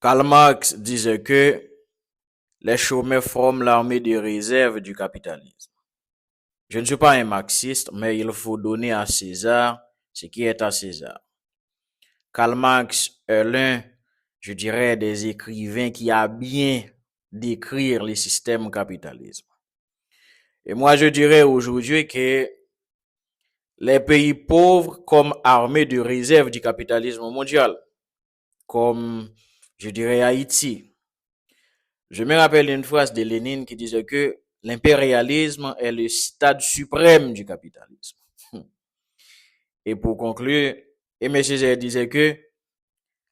Karl Marx disait que les chômeurs forment l'armée de réserve du capitalisme. Je ne suis pas un marxiste, mais il faut donner à César ce qui est à César. Karl Marx est l'un, je dirais, des écrivains qui a bien décrit les systèmes capitalisme. Et moi, je dirais aujourd'hui que les pays pauvres comme armée de réserve du capitalisme mondial, comme je dirais Haïti. Je me rappelle une phrase de Lénine qui disait que l'impérialisme est le stade suprême du capitalisme. Et pour conclure, Aimé Césaire disait que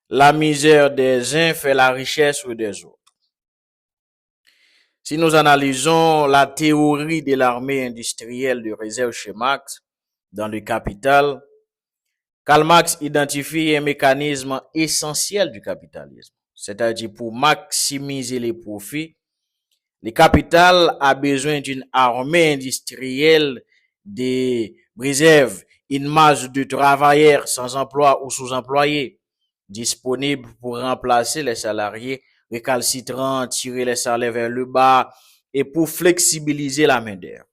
la misère des uns fait la richesse des autres. Si nous analysons la théorie de l'armée industrielle de réserve chez Marx dans le Capital, Karl Marx identifie un mécanisme essentiel du capitalisme, c'est-à-dire pour maximiser les profits, le capital a besoin d'une armée industrielle de réserve, une masse de travailleurs sans emploi ou sous-employés disponibles pour remplacer les salariés récalcitrants, tirer les salaires vers le bas et pour flexibiliser la main-d'œuvre.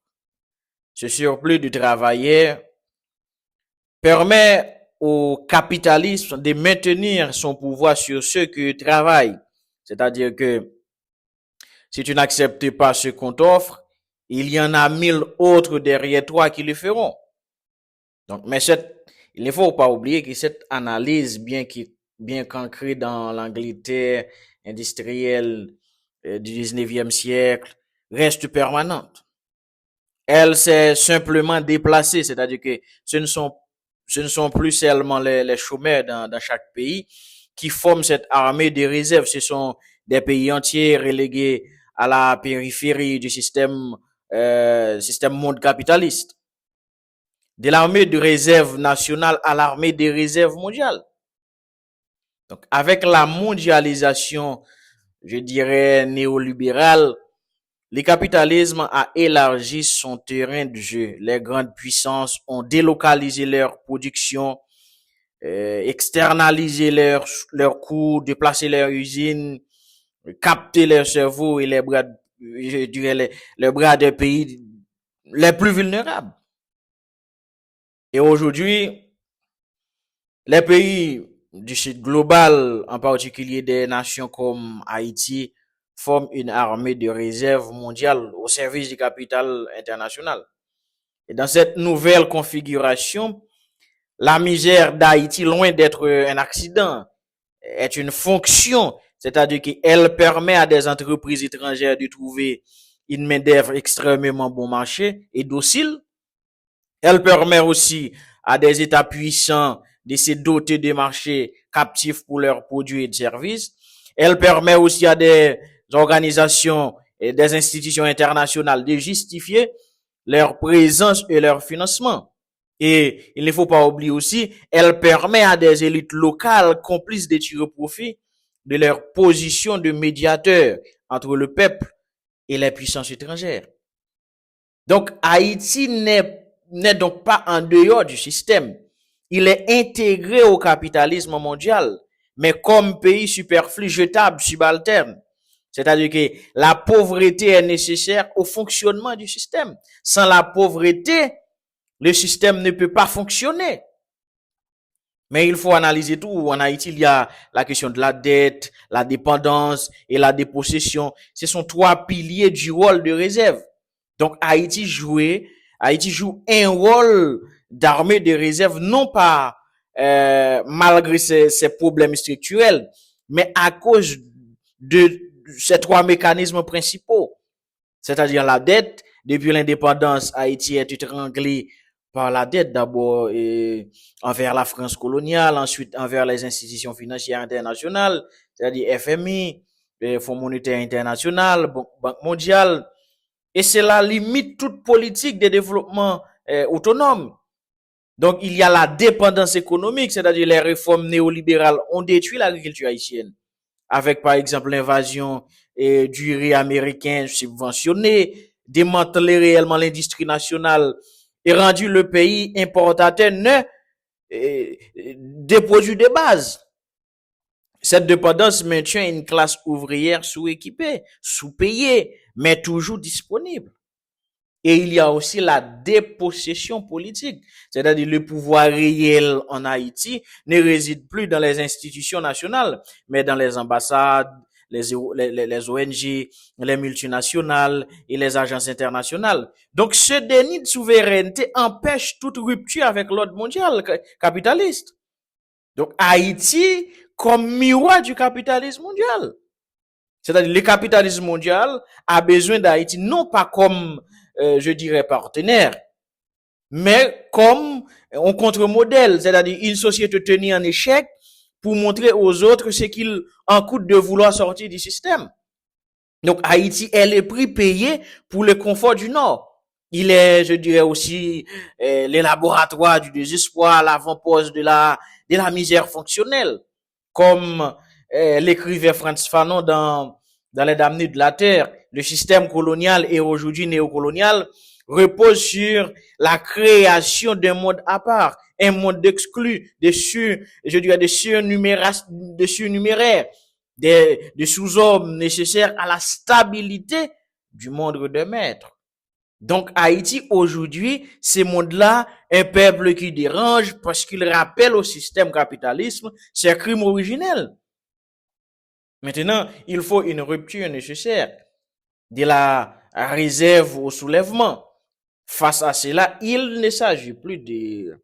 Ce surplus de travailleurs permet au capitalisme de maintenir son pouvoir sur ceux qui travaillent. C'est-à-dire que si tu n'acceptes pas ce qu'on t'offre, il y en a 1000 autres derrière toi qui le feront. Donc, mais il ne faut pas oublier que cette analyse, bien qu'ancrée dans l'Angleterre industrielle du 19e siècle, reste permanente. Elle s'est simplement déplacée, c'est-à-dire que ce ne sont plus seulement les chômeurs dans chaque pays qui forment cette armée de réserve, ce sont des pays entiers relégués à la périphérie du système monde capitaliste. De l'armée de réserve nationale à l'armée de réserve mondiale. Donc, avec la mondialisation, je dirais, néolibérale, le capitalisme a élargi son terrain de jeu. Les grandes puissances ont délocalisé leur production, externalisé leurs coûts, déplacé leurs usines, capté leurs cerveaux et les bras, je dirais, les bras des pays les plus vulnérables. Et aujourd'hui, les pays du sud global, en particulier des nations comme Haïti, forment une armée de réserve mondiale au service du capital international. Et dans cette nouvelle configuration, la misère d'Haïti, loin d'être un accident, est une fonction, c'est-à-dire qu'elle permet à des entreprises étrangères de trouver une main-d'œuvre extrêmement bon marché et docile. Elle permet aussi à des États puissants de se doter de marchés captifs pour leurs produits et services. Elle permet aussi à des organisations et des institutions internationales de justifier leur présence et leur financement. Et il ne faut pas oublier aussi, elle permet à des élites locales complices de tirer profit de leur position de médiateur entre le peuple et les puissances étrangères. Donc, Haïti n'est donc pas en dehors du système. Il est intégré au capitalisme mondial, mais comme pays superflu, jetable, subalterne. C'est-à-dire que la pauvreté est nécessaire au fonctionnement du système. Sans la pauvreté, le système ne peut pas fonctionner. Mais il faut analyser tout. En Haïti, il y a la question de la dette, la dépendance et la dépossession. Ce sont trois piliers du rôle de réserve. Donc Haïti joue un rôle d'armée de réserve, non pas malgré ses problèmes structurels, mais à cause de ces trois mécanismes principaux. C'est-à-dire la dette. Depuis l'indépendance, Haïti est étranglé par la dette, d'abord envers la France coloniale, ensuite envers les institutions financières internationales, c'est-à-dire FMI, Fonds monétaire international, Banque mondiale. Et cela limite toute politique de développement autonome. Donc, il y a la dépendance économique, c'est-à-dire les réformes néolibérales ont détruit l'agriculture haïtienne. Avec, par exemple, l'invasion du riz américain subventionné, démanteler réellement l'industrie nationale et rendu le pays importateur des produits de base. Cette dépendance maintient une classe ouvrière sous-équipée, sous-payée, mais toujours disponible. Et il y a aussi la dépossession politique, c'est-à-dire le pouvoir réel en Haïti ne réside plus dans les institutions nationales, mais dans les ambassades, les ONG, les multinationales et les agences internationales. Donc, ce déni de souveraineté empêche toute rupture avec l'ordre mondial capitaliste. Donc, Haïti comme miroir du capitalisme mondial. C'est-à-dire le capitalisme mondial a besoin d'Haïti non pas comme, je dirais, partenaire, mais comme un contre-modèle, c'est-à-dire une société tenue en échec pour montrer aux autres ce qu'il en coûte de vouloir sortir du système. Donc Haïti est le prix payé pour le confort du Nord. Il est, je dirais aussi, les laboratoires du désespoir, l'avant-poste de la misère fonctionnelle, comme l'écrivait Frantz Fanon dans Les Damnés de la Terre. Le système colonial et aujourd'hui néocolonial repose sur la création d'un monde à part, un monde d'exclus, je dirais de surnuméraires, des sous-hommes nécessaires à la stabilité du monde de maître. Donc Haïti aujourd'hui, ce monde-là, un peuple qui dérange parce qu'il rappelle au système capitalisme ses crimes originels. Maintenant, il faut une rupture nécessaire de la réserve au soulèvement. Face à cela, il ne s'agit plus de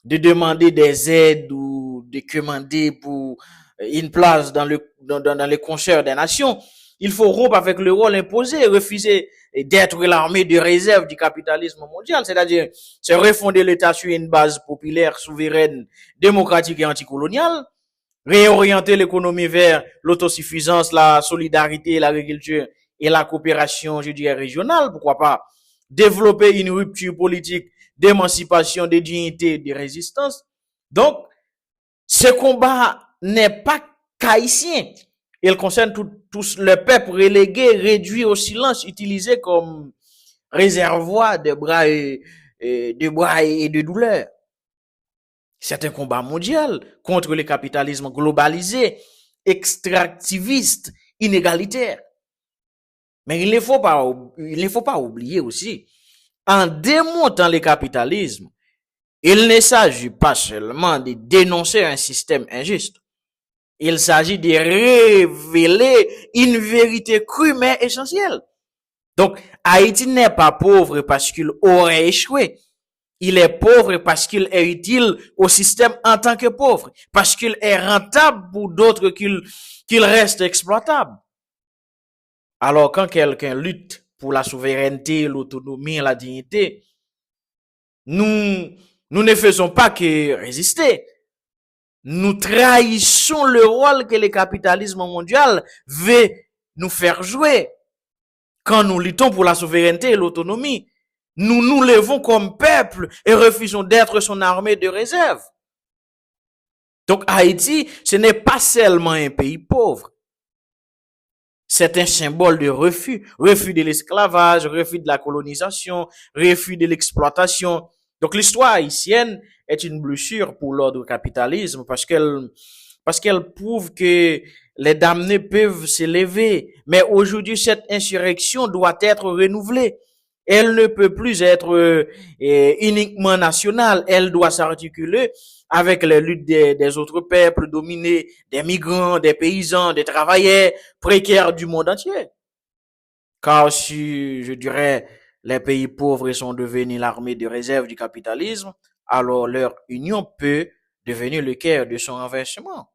demander des aides ou de commander pour une place dans les concerts des nations. Il faut rompre avec le rôle imposé, refuser d'être l'armée de réserve du capitalisme mondial, c'est-à-dire se refonder l'État sur une base populaire, souveraine, démocratique et anticoloniale, réorienter l'économie vers l'autosuffisance, la solidarité, l'agriculture et la coopération, je dirais, régionale, pourquoi pas, développer une rupture politique d'émancipation, de dignité, de résistance. Donc, ce combat n'est pas qu'haïtien. Il concerne tous le peuple relégué, réduit au silence, utilisé comme réservoir de bras et de douleurs. C'est un combat mondial contre le capitalisme globalisé, extractiviste, inégalitaire. Mais il ne faut pas oublier aussi, en démontant le capitalisme, il ne s'agit pas seulement de dénoncer un système injuste. Il s'agit de révéler une vérité crue mais essentielle. Donc, Haïti n'est pas pauvre parce qu'il aurait échoué. Il est pauvre parce qu'il est utile au système en tant que pauvre, parce qu'il est rentable pour d'autres qu'il reste exploitable. Alors, quand quelqu'un lutte pour la souveraineté, l'autonomie et la dignité, nous ne faisons pas que résister. Nous trahissons le rôle que le capitalisme mondial veut nous faire jouer. Quand nous luttons pour la souveraineté et l'autonomie, nous nous levons comme peuple et refusons d'être son armée de réserve. Donc Haïti, ce n'est pas seulement un pays pauvre. C'est un symbole de refus. Refus de l'esclavage, refus de la colonisation, refus de l'exploitation. Donc l'histoire haïtienne est une blessure pour l'ordre capitalisme parce qu'elle prouve que les damnés peuvent s'élever. Mais aujourd'hui, cette insurrection doit être renouvelée. Elle ne peut plus être uniquement nationale. Elle doit s'articuler avec les luttes des autres peuples dominés, des migrants, des paysans, des travailleurs précaires du monde entier. Car si, je dirais, les pays pauvres sont devenus l'armée de réserve du capitalisme, alors leur union peut devenir le cœur de son renversement.